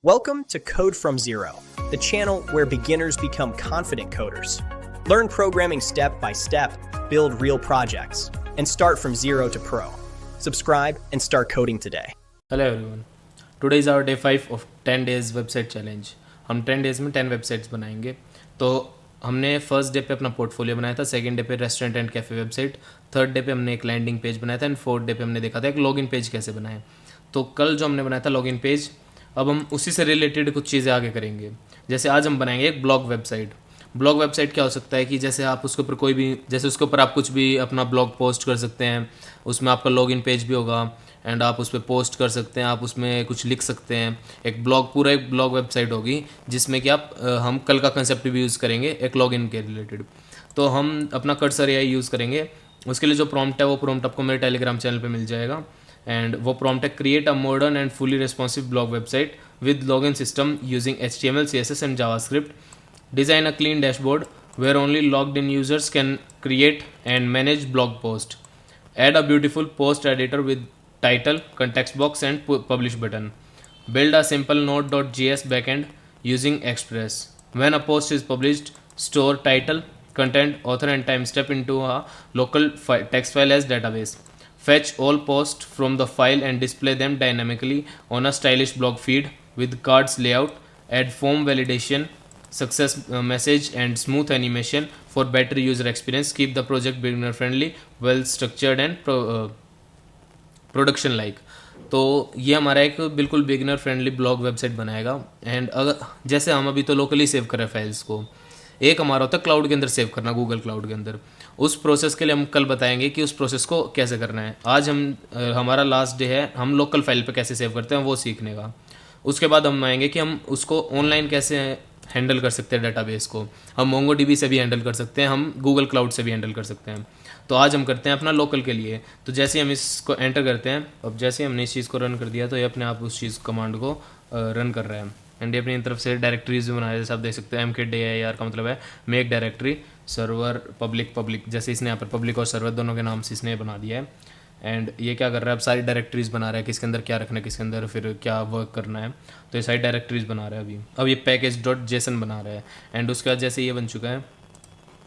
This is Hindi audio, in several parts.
Welcome to Code from Zero, the channel where beginners become confident coders. Learn programming step by step, build real projects, and start from zero to pro. Subscribe and start coding today. Hello everyone. Today is our day 5 of 10 days website challenge. हम 10 days में 10 वेबसाइट्स बनाएंगे. तो हमने फर्स्ट डे पे अपना पोर्टफोलियो बनाया था, सेकंड डे पे restaurant and cafe website, third day पे हमने एक लैंडिंग पेज बनाया था एंड फोर्थ डे पे हमने देखा था एक लॉगिन पेज कैसे बनाएं. तो कल जो हमने बनाया था लॉगिन पेज, अब हम उसी से रिलेटेड कुछ चीज़ें आगे करेंगे. जैसे आज हम बनाएंगे एक ब्लॉग वेबसाइट. ब्लॉग वेबसाइट क्या हो सकता है कि जैसे आप उसके ऊपर कोई भी, जैसे उसके ऊपर आप कुछ भी अपना ब्लॉग पोस्ट कर सकते हैं, उसमें आपका लॉगिन पेज भी होगा एंड आप उस पर पोस्ट कर सकते हैं, आप उसमें कुछ लिख सकते हैं. एक ब्लॉग, पूरा एक ब्लॉग वेबसाइट होगी जिसमें कि हम कल का कंसेप्ट भी यूज़ करेंगे एक लॉगिन के रिलेटेड. तो हम अपना कर्सर एआई यूज़ करेंगे. उसके लिए जो प्रॉम्प्ट है वो प्रॉम्प्ट आपको मेरे टेलीग्राम चैनल पे मिल जाएगा. एंड वो प्रॉम्प्ट है create a modern and fully responsive blog website with login system using HTML, CSS and JavaScript. Design a clean dashboard where only logged in users can create and manage blog post. Add a beautiful post editor with title, context box and publish button. Build a simple node.js backend using Express. When a post is published, store title, content, author and timestamp into a local text file as database. Fetch all posts from the file and display them dynamically on a stylish blog feed with cards layout. Add form validation, success message and smooth animation for better user experience. Keep the project beginner friendly, well structured and production like. तो ये हमारा एक बिल्कुल बिगिनर फ्रेंडली ब्लॉग वेबसाइट बनाएगा. एंड अगर जैसे हम अभी तो लोकली सेव करें फाइल्स को, एक हमारा होता है क्लाउड के अंदर सेव करना, गूगल क्लाउड के अंदर. उस प्रोसेस के लिए हम कल बताएंगे कि उस प्रोसेस को कैसे करना है. आज हमारा लास्ट डे है, हम लोकल फाइल पे कैसे सेव करते हैं वो सीखने का. उसके बाद हम आएंगे कि हम उसको ऑनलाइन कैसे हैंडल कर सकते हैं. डेटाबेस को हम मोंगोडीबी से भी हैंडल कर सकते हैं, हम गूगल क्लाउड से भी हैंडल कर सकते हैं. तो आज हम करते हैं अपना लोकल के लिए. तो जैसे ही हम इसको एंटर करते हैं, अब जैसे ही हमने इस चीज़ को रन कर दिया तो ये अपने आप उस चीज़ कमांड को रन कर रहा है. एंड ये अपनी तरफ से डायरेक्टरीज भी बना रहे हैं, जैसे आप देख सकते हैं. MKDIR का मतलब है मेक डायरेक्टरी सर्वर पब्लिक. जैसे इसने यहाँ पर पब्लिक और सर्वर दोनों के नाम से इसने बना दिया है. एंड ये क्या कर रहा है, अब सारी डायरेक्टरीज बना रहा है, किसके अंदर क्या रखना है, किसके अंदर फिर क्या वर्क करना है. तो ये सारी डायरेक्टरीज बना रहा है अभी. अब ये package.json बना रहा है. एंड उसके बाद जैसे ये बन चुका है,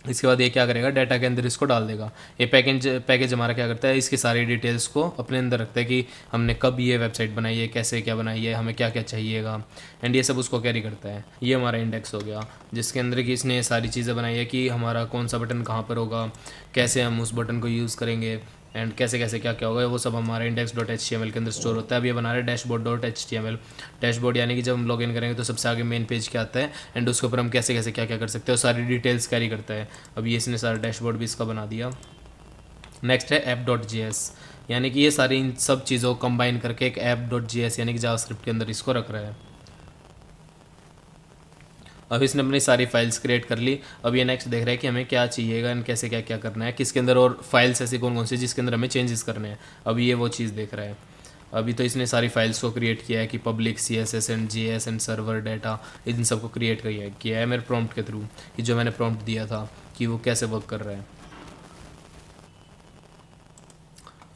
इसके बाद ये क्या करेगा, डाटा के अंदर इसको डाल देगा. ये पैकेज हमारा क्या करता है, इसकी सारी डिटेल्स को अपने अंदर रखता है कि हमने कब ये वेबसाइट बनाई है, कैसे क्या बनाई है, हमें क्या क्या चाहिएगा. एंड ये सब उसको कैरी करता है. ये हमारा इंडेक्स हो गया जिसके अंदर कि इसने सारी चीज़ें बनाई है कि हमारा कौन सा बटन कहाँ पर होगा, कैसे हम उस बटन को यूज़ करेंगे एंड कैसे कैसे क्या क्या होगा. वो सब हमारे index.html के अंदर स्टोर होता है. अब ये बना रहे हैं dashboard.html. डैशबोर्ड यानी कि जब हम लॉगिन करेंगे तो सबसे आगे मेन पेज क्या आता है एंड उसके ऊपर हम कैसे कैसे क्या क्या कर सकते हैं, सारी डिटेल्स कैरी करता है. अब ये इसने सारा डैशबोर्ड भी इसका बना दिया. नेक्स्ट है app.js, यानी कि ये सारी इन सब चीज़ों को कंबाइन करके एक app.js यानी कि जावास्क्रिप्ट के अंदर इसको रख रहा है. अब इसने अपनी सारी फाइल्स क्रिएट कर ली. अब ये नेक्स्ट देख रहा है कि हमें क्या चाहिएगा एंड कैसे क्या क्या करना है, किसके अंदर और फाइल्स ऐसी कौन कौन सी जिसके अंदर हमें चेंजेस करने हैं. अब ये वो चीज़ देख रहा है. अभी तो इसने सारी फाइल्स को क्रिएट किया है कि public, CSS and JS and server data, इन सबको क्रिएट किया है मेरे प्रॉम्प्ट के थ्रू, कि जो मैंने प्रॉम्प्ट दिया था कि वो कैसे वर्क कर रहा है.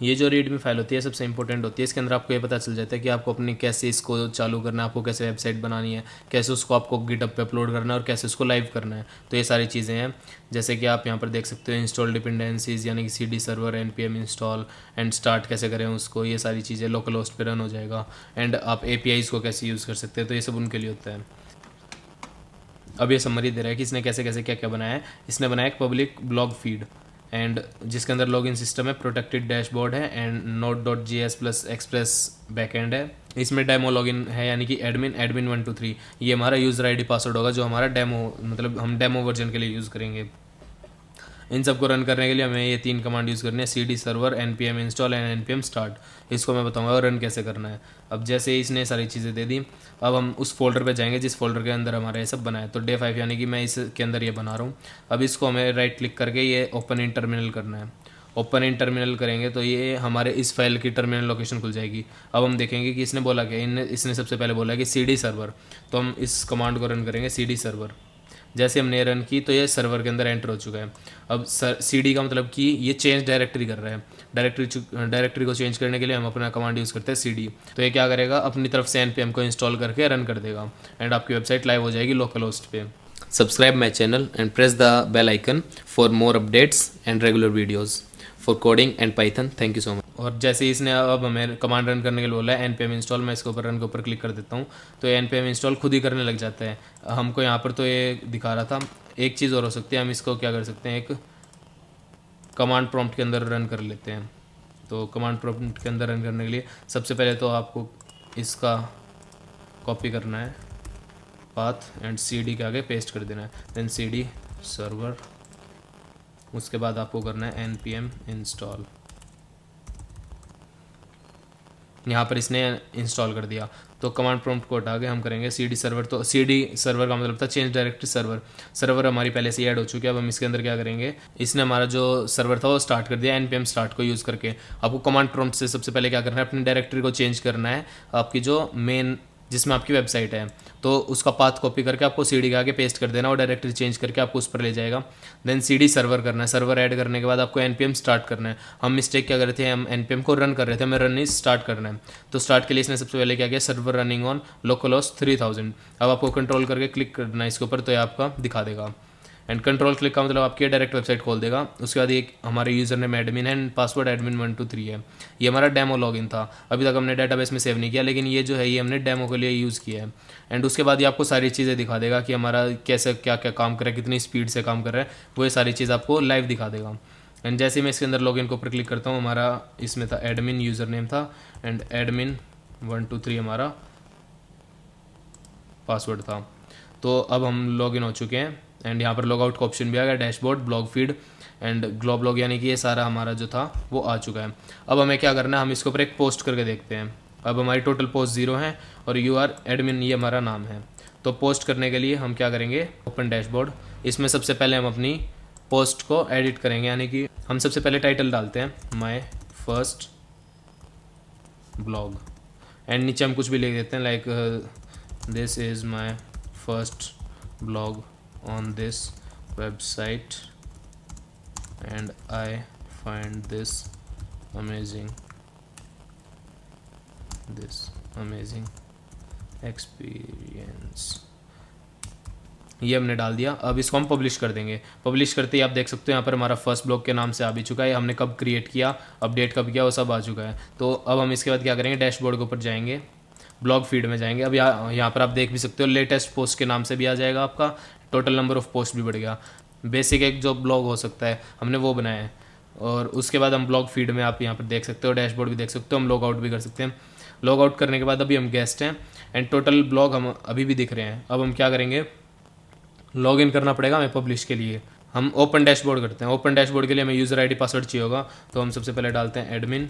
ये जो रीडमी फाइल होती है सबसे इंपॉर्टेंट होती है. इसके अंदर आपको ये पता चल जाता है कि आपको अपनी कैसे इसको चालू करना है, आपको कैसे वेबसाइट बनानी है, कैसे उसको आपको गिटअप पे अपलोड करना है और कैसे उसको लाइव करना है. तो ये सारी चीज़ें हैं. जैसे कि आप यहाँ पर देख सकते हो इंस्टॉल डिपेंडेंसीज, यानी कि CD server npm install and start कैसे करें उसको. ये सारी चीज़ें लोकल होस्ट पे रन हो जाएगा. एंड आप APIs को कैसे यूज़ कर सकते हैं, तो ये सब उनके लिए होता है. अब ये समरी दे रहा है कि इसने कैसे कैसे क्या क्या बनाया है. इसने बनाया एक पब्लिक ब्लॉग फीड एंड जिसके अंदर लॉगिन सिस्टम है, प्रोटेक्टेड डैशबोर्ड है and node.js plus express backend है. इसमें डेमो लॉगिन है, यानी कि एडमिन 1 2 3. ये हमारा यूज़र ID पासवर्ड होगा जो हमारा डेमो, मतलब हम डेमो वर्जन के लिए यूज़ करेंगे. इन सबको रन करने के लिए हमें ये 3 कमांड यूज़ करनी है, CD server, npm install and npm start. इसको मैं बताऊंगा रन कैसे करना है. अब जैसे ही इसने सारी चीज़ें दे दी, अब हम उस फोल्डर पे जाएंगे जिस फोल्डर के अंदर हमारा ये सब बना है. तो डे 5 यानी कि मैं इसके अंदर ये बना रहा हूँ. अब इसको हमें राइट क्लिक करके ये ओपन इन टर्मिनल करना है. ओपन इन टर्मिनल करेंगे तो ये हमारे इस फाइल की टर्मिनल लोकेशन खुल जाएगी. अब हम देखेंगे कि इसने बोला क्या, इसने सबसे पहले बोला कि CD सर्वर. तो हम इस कमांड को रन करेंगे CD सर्वर. जैसे हमने रन की तो ये सर्वर के अंदर एंटर हो चुका है. अब CD का मतलब कि ये चेंज डायरेक्टरी कर रहा है. डायरेक्टरी को चेंज करने के लिए हम अपना कमांड यूज़ करते हैं cd। तो ये क्या करेगा, अपनी तरफ से npm को इंस्टॉल करके रन कर देगा एंड आपकी वेबसाइट लाइव हो जाएगी लोकल होस्ट पे। Subscribe my channel and press the bell icon for more updates and regular videos for coding and Python. Thank you so much. और जैसे ही इसने अब हमें कमांड रन करने के लिए बोला है npm इंस्टॉल, मैं इसके ऊपर रन के ऊपर क्लिक कर देता हूँ तो ये npm इंस्टॉल खुद ही करने लग जाता है। हमको यहाँ पर तो ये दिखा रहा था, एक चीज़ और हो सकती है, हम इसको क्या कर सकते हैं, एक कमांड प्रॉम्प्ट के अंदर रन कर लेते हैं। तो कमांड प्रॉम्प्ट के अंदर रन करने के लिए सबसे पहले तो आपको इसका कॉपी करना है पाथ एंड cd के आगे पेस्ट कर देना है, देन cd सर्वर, उसके बाद आपको करना है npm इंस्टॉल। यहाँ पर इसने इंस्टॉल कर दिया तो कमांड प्रॉम्प्ट को हटा के हम करेंगे cd सर्वर। तो cd सर्वर का मतलब था चेंज डायरेक्टरी सर्वर। सर्वर हमारी पहले से ऐड हो चुकी है। अब हम इसके अंदर क्या करेंगे, इसने हमारा जो सर्वर था वो स्टार्ट कर दिया npm स्टार्ट को यूज़ करके। आपको कमांड प्रॉम्प्ट से सबसे पहले क्या करना है, अपनी डायरेक्टरी को चेंज करना है, आपकी जो मेन जिसमें आपकी वेबसाइट है तो उसका पाथ कॉपी करके आपको cd के आगे पेस्ट कर देना और डायरेक्टरी चेंज करके आपको उस पर ले जाएगा। देन cd सर्वर करना है, सर्वर ऐड करने के बाद आपको npm स्टार्ट करना है। हम मिस्टेक क्या कर रहे थे, हम npm को रन कर रहे थे, हमें रन नहीं स्टार्ट करना है। तो स्टार्ट के लिए इसने सबसे पहले क्या किया, server running on local host 3000। अब आपको कंट्रोल करके क्लिक करना है इसके ऊपर तो ये आपका दिखा देगा एंड कंट्रोल क्लिक का मतलब आपकी डायरेक्ट वेबसाइट खोल देगा। उसके बाद एक हमारे यूज़र नेम एडमिन है एंड पासवर्ड एडमिन 123 है। ये हमारा डेमो लॉगिन था, अभी तक हमने डेटाबेस में सेव नहीं किया, लेकिन ये जो है ये हमने डेमो के लिए यूज़ किया है। एंड उसके बाद ये आपको सारी चीज़ें दिखा देगा कि हमारा कैसे क्या क्या काम कर रहा है, कितनी स्पीड से काम कर रहा है, वो ये सारी चीज़ आपको लाइव दिखा देगा। एंड जैसे मैं इसके अंदर लॉगिन के ऊपर क्लिक करता हूँ, हमारा इसमें था एडमिन यूज़र नेम था एंड एडमिन 123 हमारा पासवर्ड था। तो अब हम लॉगिन हो चुके हैं एंड यहाँ पर लॉग आउट का ऑप्शन भी आ गया, dashboard, blog feed and globe log, यानी कि ये सारा हमारा जो था वो आ चुका है। अब हमें क्या करना है, हम इसके ऊपर एक पोस्ट करके देखते हैं। अब हमारी टोटल पोस्ट 0 है और यू आर एडमिन ये हमारा नाम है। तो पोस्ट करने के लिए हम क्या करेंगे, ओपन डैशबोर्ड, इसमें सबसे पहले हम अपनी पोस्ट को एडिट करेंगे, यानी कि हम सबसे पहले टाइटल डालते हैं माई फर्स्ट ब्लॉग एंड नीचे हम कुछ भी लिख देते हैं like this is my first blog on this website and I find this amazing experience। ये हमने डाल दिया। अब इसको हम पब्लिश कर देंगे। पब्लिश करते ही आप देख सकते हो यहाँ पर हमारा फर्स्ट ब्लॉग के नाम से आ भी चुका है, हमने कब क्रिएट किया, अपडेट कब किया, वो सब आ चुका है। तो अब हम इसके बाद क्या करेंगे, डैशबोर्ड के ऊपर जाएंगे, ब्लॉग फीड में जाएंगे। अब यहाँ पर आप देख भी सकते हो लेटेस्ट पोस्ट के नाम से भी आ जाएगा आपका, टोटल नंबर ऑफ पोस्ट भी बढ़ गया। बेसिक एक जो ब्लॉग हो सकता है हमने वो बनाया है। और उसके बाद हम ब्लॉग फीड में आप यहाँ पर देख सकते हो, डैशबोर्ड भी देख सकते हो, हम लॉग आउट भी कर सकते हैं। लॉग आउट करने के बाद अभी हम गेस्ट हैं एंड टोटल ब्लॉग हम अभी भी दिख रहे हैं। अब हम क्या करेंगे, लॉग इन करना पड़ेगा हमें पब्लिश के लिए। हम ओपन डैशबोर्ड करते हैं। ओपन डैशबोर्ड के लिए हमें यूज़र आईडी पासवर्ड चाहिए होगा, तो हम सबसे पहले डालते हैं एडमिन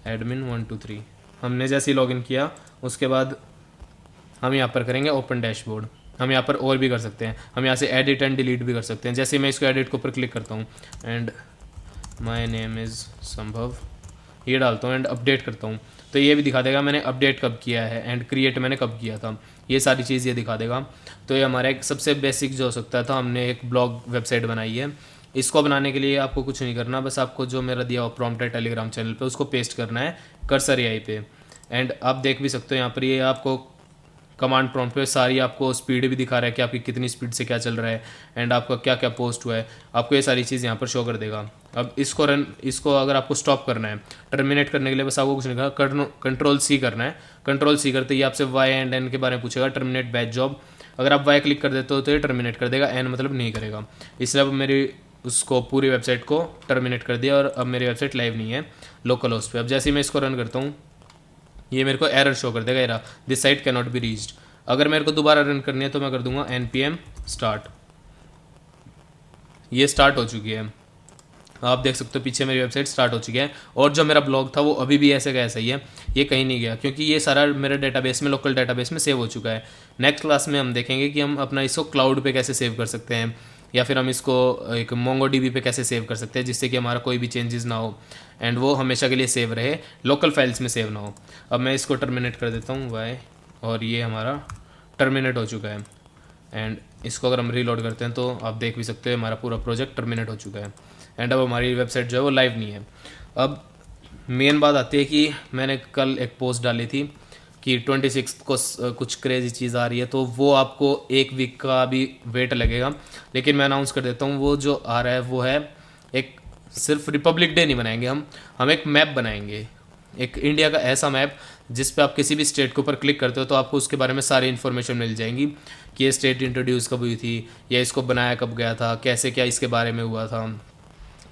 123। हमने जैसे ही लॉगिन किया उसके बाद हम यहाँ पर करेंगे ओपन डैशबोर्ड। हम यहाँ पर और भी कर सकते हैं, हम यहाँ से एडिट एंड डिलीट भी कर सकते हैं। जैसे मैं इसको एडिट के ऊपर क्लिक करता हूँ एंड माय नेम इज़ संभव, ये डालता हूँ एंड अपडेट करता हूँ, तो ये भी दिखा देगा मैंने अपडेट कब किया है एंड क्रिएट मैंने कब किया था, ये सारी चीज़ ये दिखा देगा। तो ये हमारा एक सबसे बेसिक जो हो सकता था, हमने एक ब्लॉग वेबसाइट बनाई है। इसको बनाने के लिए आपको कुछ नहीं करना, बस आपको जो मेरा दिया हुआ प्रॉम्प्ट है टेलीग्राम चैनल पे उसको पेस्ट करना है कर्सर एआई पे। एंड आप देख भी सकते हो यहाँ पर ये आपको कमांड प्रॉम्प्ट पे सारी आपको स्पीड भी दिखा रहा है कि आपकी कितनी स्पीड से क्या चल रहा है एंड आपका क्या क्या पोस्ट हुआ है, आपको ये सारी चीज़ यहाँ पर शो कर देगा। अब इसको अगर आपको स्टॉप करना है, टर्मिनेट करने के लिए बस आपको कुछ नहीं करना, कंट्रोल सी करना है। कंट्रोल सी करते ही आपसे वाई एंड एन के बारे में पूछेगा, टर्मिनेट बैच जॉब। अगर आप वाई क्लिक कर देते हो तो ये टर्मिनेट कर देगा, एन मतलब नहीं करेगा। इसलिए अब मेरी उसको पूरी वेबसाइट को टर्मिनेट कर दिया और अब मेरी वेबसाइट लाइव नहीं है लोकल होस्ट पे। अब जैसे ही मैं इसको रन करता हूँ ये मेरे को एरर शो कर देगा, error this site can not be reached. अगर मेरे को दोबारा रन करनी है तो मैं कर दूंगा npm स्टार्ट। ये स्टार्ट हो चुकी है, आप देख सकते हो पीछे मेरी वेबसाइट स्टार्ट हो चुकी है। और जो मेरा ब्लॉग था वो अभी भी ऐसे का ऐसा ही है, ये कहीं नहीं गया क्योंकि ये सारा मेरे डेटाबेस में, लोकल डेटाबेस में सेव हो चुका है। नेक्स्ट क्लास में हम देखेंगे कि हम अपना इसको क्लाउड पे कैसे सेव कर सकते हैं या फिर हम इसको एक MongoDB पे कैसे सेव कर सकते हैं जिससे कि हमारा कोई भी चेंजेस ना हो एंड वो हमेशा के लिए सेव रहे, लोकल फाइल्स में सेव ना हो। अब मैं इसको टर्मिनेट कर देता हूँ वाई, और ये हमारा टर्मिनेट हो चुका है। एंड इसको अगर हम रीलोड करते हैं तो आप देख भी सकते हैं हमारा पूरा प्रोजेक्ट टर्मिनेट हो चुका है एंड अब हमारी वेबसाइट जो है वो लाइव नहीं है। अब मेन बात आती है कि मैंने कल एक पोस्ट डाली थी कि 26 को कुछ क्रेजी चीज़ आ रही है, तो वो आपको एक वीक का भी वेट लगेगा, लेकिन मैं अनाउंस कर देता हूँ वो जो आ रहा है वो है एक, सिर्फ रिपब्लिक डे नहीं बनाएंगे हम एक मैप बनाएंगे, एक इंडिया का ऐसा मैप जिस पे आप किसी भी स्टेट के ऊपर क्लिक करते हो तो आपको उसके बारे में सारी इन्फॉर्मेशन मिल जाएंगी कि ये स्टेट इंट्रोड्यूस कब हुई थी, या इसको बनाया कब गया था, कैसे क्या इसके बारे में हुआ था,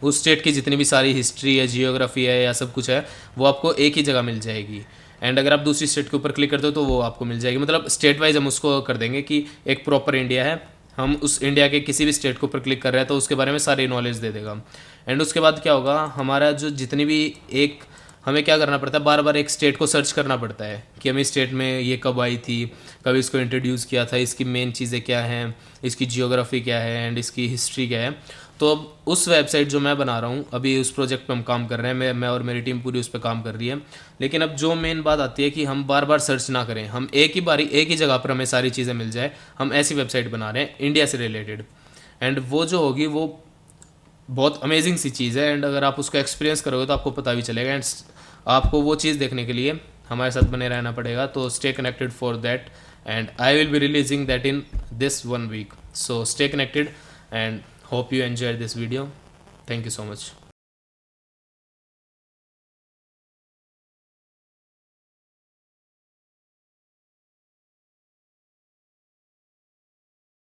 उस स्टेट की जितनी भी सारी हिस्ट्री है, जियोग्राफी है, या सब कुछ है, वो आपको एक ही जगह मिल जाएगी। एंड अगर आप दूसरी स्टेट के ऊपर क्लिक करते हो तो वो आपको मिल जाएगी, मतलब स्टेट वाइज हम उसको कर देंगे कि एक प्रॉपर इंडिया है, हम उस इंडिया के किसी भी स्टेट के ऊपर क्लिक कर रहे हैं तो उसके बारे में सारी नॉलेज दे देगा। एंड उसके बाद क्या होगा, हमारा जो जितनी भी एक, हमें क्या करना पड़ता है, बार बार एक स्टेट को सर्च करना पड़ता है कि हमें स्टेट में ये कब आई थी, कब इसको इंट्रोड्यूस किया था, इसकी मेन चीज़ें क्या हैं, इसकी जियोग्राफी क्या है एंड इसकी हिस्ट्री क्या है। तो अब उस वेबसाइट जो मैं बना रहा हूँ, अभी उस प्रोजेक्ट पे हम काम कर रहे हैं, मैं और मेरी टीम पूरी उस पर काम कर रही है। लेकिन अब जो मेन बात आती है कि हम बार बार सर्च ना करें, हम एक ही बारी एक ही जगह पर हमें सारी चीज़ें मिल जाए, हम ऐसी वेबसाइट बना रहे हैं इंडिया से रिलेटेड। एंड वो जो होगी वो बहुत अमेजिंग सी चीज़ है, एंड अगर आप उसको एक्सपीरियंस करोगे तो आपको पता भी चलेगा। एंड आपको वो चीज़ देखने के लिए हमारे साथ बने रहना पड़ेगा, तो stay connected for that, and I will be releasing that in this 1 week, so stay connected and hope you enjoyed this video. Thank you so much.